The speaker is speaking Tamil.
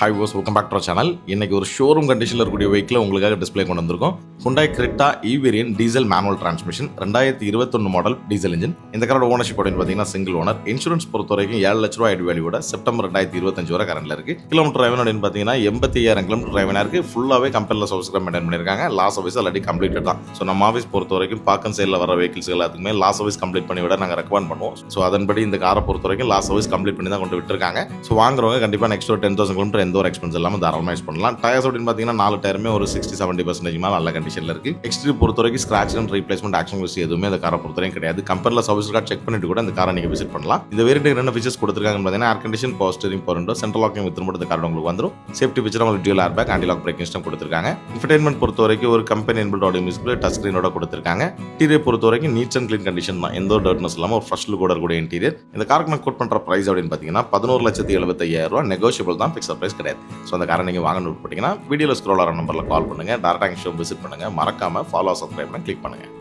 ஹாய் வாஸ் welcome back to our channel. இன்னைக்கு ஒரு ஷோரூம் கண்டிஷனில் இருக்கக்கூடிய வெஹிக்கிள் உங்களுக்காக டிஸ்பிளே கொண்டு வந்திருக்கோம். Hyundai Creta E variant diesel manual transmission 2021 model diesel engine. இந்த காரோட ஓனர்ஷிப் பார்த்தீங்கன்னா சிங்கிள் ஓனர். இன்சூரன்ஸ் பொறுத்த வரைக்கும் 7 லட்ச ரூபாய் வேல்யூட செப்டம்பர் 2025 வரை கரண்ட்ல இருக்கு. கிலோமீட்டர் டிரைவன் அப்படின்னு பார்த்தீங்கன்னா 85,000 கிலோமீட்டர் டிரைவனா இருக்கு. ஃபுல்லாவே கம்பெனியில் சர்வீஸ் மெயின்டைன் பண்ணியிருக்காங்க. லாஸ் சர்வீஸ் ஆல்ரெடி கம்ப்ளீட்டட் தான். ஸோ நம்ம ஆஃபீஸ் பொறுத்த வரைக்கும் பார்க்கன் சைடில் வர வெஹிக்கிள்ஸ் எல்லாத்துக்குமே லாஸ் சர்வீஸ் கம்ப்ளீட் பண்ணி விட நாங்கள் ரெக்கமெண்ட் பண்ணுவோம். ஸோ அதன்படி இந்த காரை பொறுத்த வரைக்கும் லாஸ் சர்வீஸ் கம்ப்ளீட் பண்ணி தான் கொண்டு விட்டுருக்காங்க. ஸோ வாங்குறவங்க கண்டிப்பாக நெக்ஸ்ட் ஒரு 10,000 கிலோமீட்டர் எந்த ஒரு எக்ஸ்பென்ஸ் இல்லாமல் தாராளமாக யூஸ் பண்ணலாம். டயர்ஸ் அப்படின்னு பார்த்தீங்கன்னா 4 டயருமே ஒரு 60-70% மேலே நல்ல கண்டிஷனில் இருக்கு. எக்ஸ்ட்ரீம் பொறுத்த வரைக்கும் scratch and replacement action list எதுவுமே இந்த காரை பொறுத்த வரைக்கும் கிடையாது. கம்பெனியில் சர்வீஸ் கார்டு செக் பண்ணிட்டு கூட இந்த காரை நீங்கள் விசிட் பண்ணலாம். இந்த வேரியன்ட் என்ன ஃபீச்சர்ஸ் கொடுத்துருக்காங்கன்னு பார்த்தீங்கன்னா air condition, power steering, power window, central locking with remote இந்த கார் உங்களுக்கு வந்துடும். சேஃப்டி ஃபீச்சர் உங்களுக்கு dual air bag, anti lock braking system கொடுத்துருக்காங்க. இன்ஃபர்டைன்மெண்ட் பொறுத்த வரைக்கும் ஒரு company inbuilt audio music touch ஸ்கிரீனோட கொடுத்துருக்காங்க. இன்டீரியர் பொறுத்த வரைக்கும் நீட்ஸ் அண்ட் கிளீன் கண்டிஷன் தான். எந்த ஒரு டர்ட்னஸ் இல்லாமல் ஒரு ஃப்ரெஷ் லுக்கோட இருக்கக்கூடிய இன்டீரியர். இந்த காருக்கு நான் கோட் பண்ணுற பிரைஸ் அப்படின்னு பார்த்தீங்கன்னா 11,75,000 நெகோஷியபிள் தான், ஃபிக்ஸட் பிரைஸ் கிடையாது. ஸோ அந்த காரை நீங்கள் வாங்கணும்னு போட்டிங்கன்னா வீடியோவில் ஸ்க்ரோல் ஆகிற நம்பரில் கால் பண்ணுங்கள், டேரக்டாக ஷோ விசிட் பண்ணுங்கள், மறக்காமல் ஃபாலோ சப்ஸ்கிரைப் பண்ணி கிளிக் பண்ணுங்கள்.